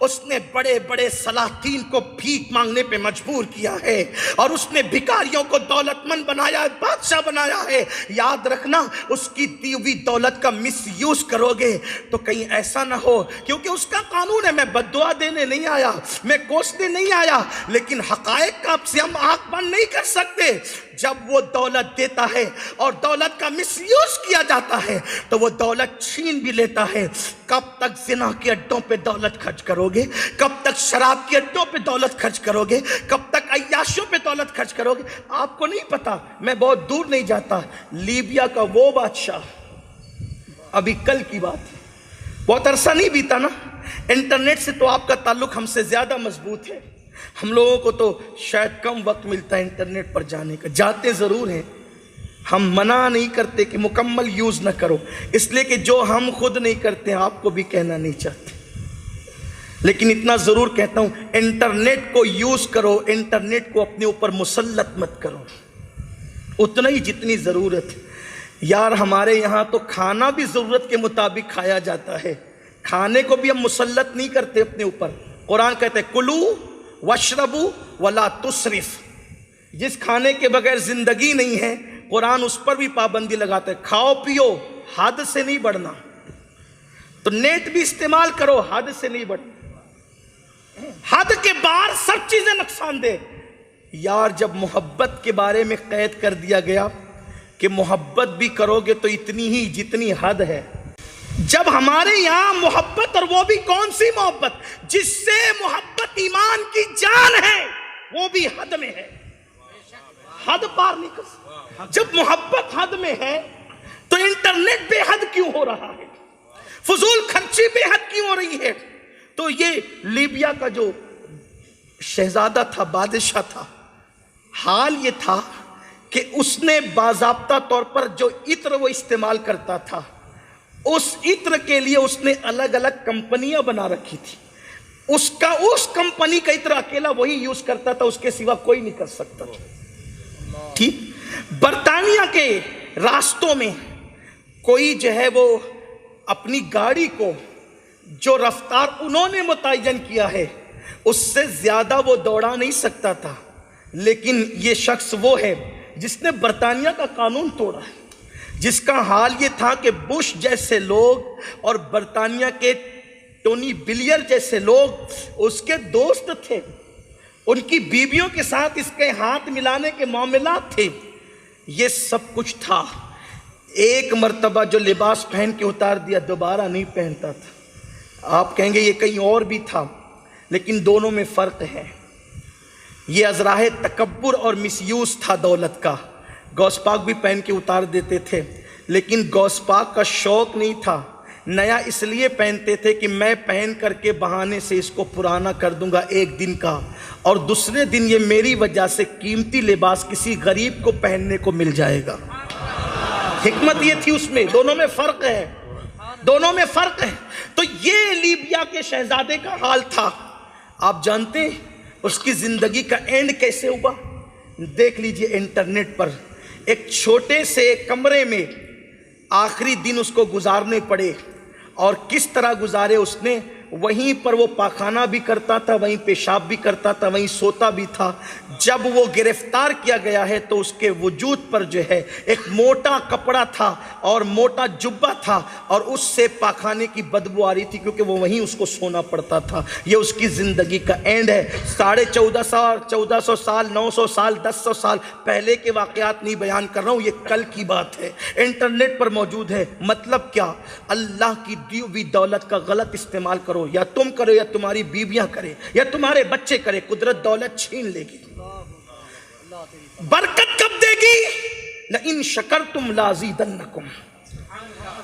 اس نے بڑے بڑے سلاطین کو بھیک مانگنے پہ مجبور کیا ہے، اور اس نے بھکاریوں کو دولت مند بنایا ہے، بادشاہ بنایا ہے۔ یاد رکھنا، اس کی دی ہوئی دولت کا مس یوز کرو گے تو کہیں ایسا نہ ہو، کیونکہ اس کا قانون ہے۔ میں بد دعا دینے نہیں آیا، میں کوسنے نہیں آیا، لیکن حقائق کا سے ہم آنکھ بند نہیں کر سکتے۔ جب وہ دولت دیتا ہے اور دولت کا مس یوز کیا جاتا ہے تو وہ دولت چھین بھی لیتا ہے۔ کب تک زنا کے اڈوں پہ دولت خرچ کرو گے؟ کب تک شراب کے اڈوں پہ دولت خرچ کرو گے؟ کب تک عیاشوں پہ دولت خرچ کرو گے؟ آپ کو نہیں پتا، میں بہت دور نہیں جاتا، لیبیا کا وہ بادشاہ، ابھی کل کی بات ہے، بہت عرصہ نہیں بیتا نا، انٹرنیٹ سے تو آپ کا تعلق ہم سے زیادہ مضبوط ہے، ہم لوگوں کو تو شاید کم وقت ملتا ہے انٹرنیٹ پر جانے کا، جاتے ضرور ہیں، ہم منع نہیں کرتے کہ مکمل یوز نہ کرو، اس لیے کہ جو ہم خود نہیں کرتے آپ کو بھی کہنا نہیں چاہتے، لیکن اتنا ضرور کہتا ہوں، انٹرنیٹ کو یوز کرو، انٹرنیٹ کو اپنے اوپر مسلط مت کرو، اتنا ہی جتنی ضرورت ہے۔ یار ہمارے یہاں تو کھانا بھی ضرورت کے مطابق کھایا جاتا ہے، کھانے کو بھی ہم مسلط نہیں کرتے اپنے اوپر۔ قرآن کہتے ہیں کلو واشربو ولا تسرف، جس کھانے کے بغیر زندگی نہیں ہے قرآن اس پر بھی پابندی لگاتا ہے، کھاؤ پیو، حد سے نہیں بڑھنا۔ تو نیٹ بھی استعمال کرو، حد سے نہیں بڑھنا، حد کے باہر سب چیزیں نقصان دہ۔ یار جب محبت کے بارے میں قید کر دیا گیا کہ محبت بھی کرو گے تو اتنی ہی جتنی حد ہے، جب ہمارے یہاں محبت، اور وہ بھی کون سی محبت؟ جس سے محبت ایمان کی جان ہے، وہ بھی حد میں ہے، حد پار نہیں کر سکتا۔ جب محبت حد میں ہے تو انٹرنیٹ بے حد کیوں ہو رہا ہے؟ فضول خرچی بے حد کیوں ہو رہی ہے؟ تو یہ لیبیا کا جو شہزادہ تھا، بادشاہ تھا، حال یہ تھا کہ اس نے باضابطہ طور پر جو عطر وہ استعمال کرتا تھا، اس عطر کے لیے اس نے الگ الگ کمپنیاں بنا رکھی تھی، اس کمپنی کا عطر اکیلا وہی یوز کرتا تھا، اس کے سوا کوئی نہیں کر سکتا تھا۔ ٹھیک، برطانیہ کے راستوں میں کوئی جو ہے وہ اپنی گاڑی کو جو رفتار انہوں نے متعین کیا ہے اس سے زیادہ وہ دوڑا نہیں سکتا تھا، لیکن یہ شخص وہ ہے جس نے برطانیہ کا قانون توڑا ہے، جس کا حال یہ تھا کہ بش جیسے لوگ اور برطانیہ کے ٹونی بلیئر جیسے لوگ اس کے دوست تھے، ان کی بیویوں کے ساتھ اس کے ہاتھ ملانے کے معاملات تھے، یہ سب کچھ تھا۔ ایک مرتبہ جو لباس پہن کے اتار دیا دوبارہ نہیں پہنتا تھا۔ آپ کہیں گے یہ کہیں اور بھی تھا، لیکن دونوں میں فرق ہے۔ یہ ازراہ تکبر اور مس یوز تھا دولت کا۔ غوث پاک بھی پہن کے اتار دیتے تھے، لیکن غوث پاک کا شوق نہیں تھا، نیا اس لیے پہنتے تھے کہ میں پہن کر کے بہانے سے اس کو پرانا کر دوں گا ایک دن کا، اور دوسرے دن یہ میری وجہ سے قیمتی لباس کسی غریب کو پہننے کو مل جائے گا۔ حکمت یہ تھی اس میں، دونوں میں فرق ہے، دونوں میں فرق ہے۔ تو یہ لیبیا کے شہزادے کا حال تھا۔ آپ جانتے ہیں اس کی زندگی کا اینڈ کیسے ہوا؟ دیکھ لیجئے انٹرنیٹ پر، ایک چھوٹے سے کمرے میں آخری دن اس کو گزارنے پڑے، اور کس طرح گزارے اس نے؟ وہیں پر وہ پاخانہ بھی کرتا تھا، وہیں پیشاب بھی کرتا تھا، وہیں سوتا بھی تھا۔ جب وہ گرفتار کیا گیا ہے تو اس کے وجود پر جو ہے ایک موٹا کپڑا تھا اور موٹا جبہ تھا، اور اس سے پاخانے کی بدبو آ رہی تھی، کیونکہ وہ وہیں اس کو سونا پڑتا تھا۔ یہ اس کی زندگی کا اینڈ ہے۔ 1450 سال 900 سال 1000 سال پہلے کے واقعات نہیں بیان کر رہا ہوں، یہ کل کی بات ہے، انٹرنیٹ پر موجود ہے۔ مطلب کیا؟ اللہ کی دی ہوئی دولت کا غلط استعمال کرو، یا تم کرو یا تمہاری بیویاں کرے یا تمہارے بچے کرے، قدرت دولت چھین لے گی۔ برکت کب دے گی؟ لَإِن شَكَرْتُمْ لَأَزِيدَنَّكُمْ،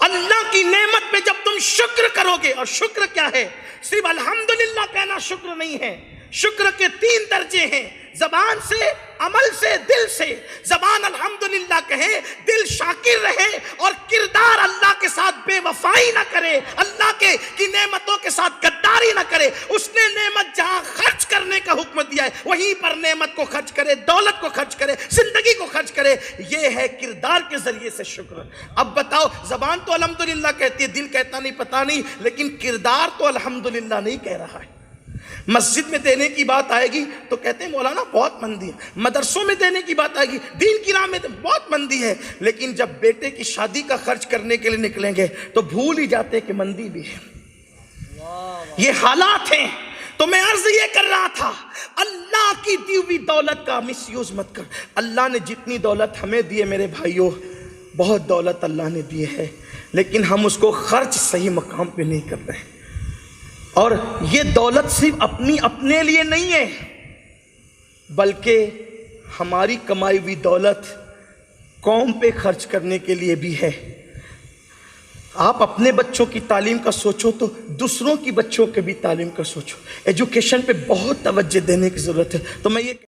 اللہ کی نعمت پہ جب تم شکر کرو گے۔ اور شکر کیا ہے؟ صرف الحمدللہ کہنا شکر نہیں ہے، شکر کے 3 درجے ہیں، زبان سے، عمل سے، دل سے۔ زبان الحمدللہ کہے، دل شاکر رہے، اور کردار اللہ کے ساتھ بے وفائی نہ کرے، اللہ کی نعمتوں کے ساتھ غداری نہ کرے۔ اس نے نعمت جہاں خرچ کرنے کا حکم دیا ہے وہیں پر نعمت کو خرچ کرے، دولت کو خرچ کرے، زندگی کو خرچ کرے۔ یہ ہے کردار کے ذریعے سے شکر۔ اب بتاؤ، زبان تو الحمدللہ کہتی ہے، دل کہتا نہیں، پتہ نہیں، لیکن کردار تو الحمدللہ نہیں کہہ رہا ہے۔ مسجد میں دینے کی بات آئے گی تو کہتے ہیں مولانا بہت مندی ہے، مدرسوں میں دینے کی بات آئے گی، دین کی راہ میں بہت مندی ہے، لیکن جب بیٹے کی شادی کا خرچ کرنے کے لیے نکلیں گے تو بھول ہی جاتے کہ مندی بھی ہے۔ یہ حالات ہیں۔ تو میں عرض یہ کر رہا تھا، اللہ کی دی ہوئی دولت کا مس یوز مت کر۔ اللہ نے جتنی دولت ہمیں دی ہے میرے بھائیوں، بہت دولت اللہ نے دی ہے، لیکن ہم اس کو خرچ صحیح مقام پہ نہیں کر رہے ہیں۔ اور یہ دولت صرف اپنے لیے نہیں ہے، بلکہ ہماری کمائی ہوئی دولت قوم پہ خرچ کرنے کے لیے بھی ہے۔ آپ اپنے بچوں کی تعلیم کا سوچو تو دوسروں کی بچوں کے بھی تعلیم کا سوچو۔ ایجوکیشن پہ بہت توجہ دینے کی ضرورت ہے۔ تو میں یہ